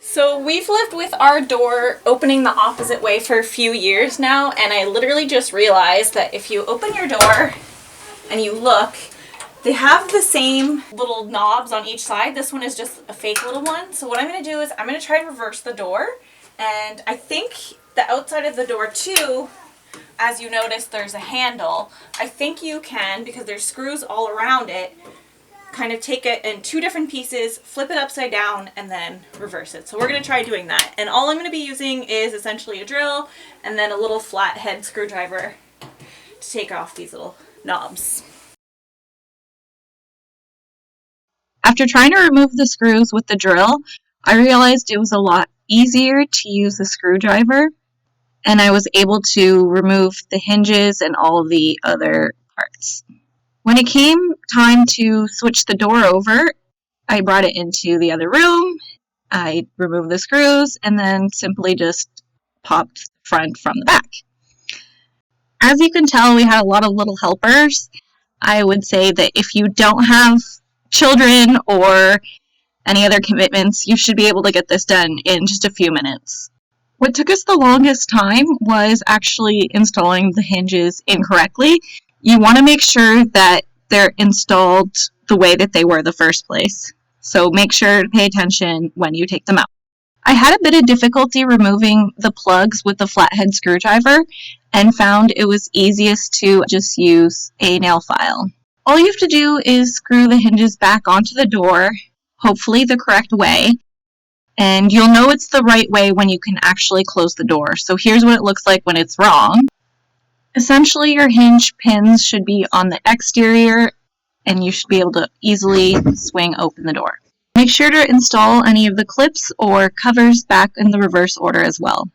So we've lived with our door opening the opposite way for a few years now, and I literally just realized that if you open your door and you look, they have the same little knobs on each side. This one is just a fake little one. So what I'm going to do is I'm going to try and reverse the door, and I think the outside of the door too, as you notice, there's a handle. I think you can, because there's screws all around it, kind of take it in two different pieces, flip it upside down, and then reverse it. So we're going to try doing that. And all I'm going to be using is essentially a drill and then a little flathead screwdriver to take off these little knobs. After trying to remove the screws with the drill, I realized it was a lot easier to use the screwdriver, and I was able to remove the hinges and all the other parts. When it came time to switch the door over, I brought it into the other room, I removed the screws, and then simply just popped the front from the back. As you can tell, we had a lot of little helpers. I would say that if you don't have children or any other commitments, you should be able to get this done in just a few minutes. What took us the longest time was actually installing the hinges incorrectly. You want to make sure that they're installed the way that they were the first place. So make sure to pay attention when you take them out. I had a bit of difficulty removing the plugs with the flathead screwdriver and found it was easiest to just use a nail file. All you have to do is screw the hinges back onto the door, hopefully the correct way, and you'll know it's the right way when you can actually close the door. So here's what it looks like when it's wrong. Essentially, your hinge pins should be on the exterior, and you should be able to easily swing open the door. Make sure to install any of the clips or covers back in the reverse order as well.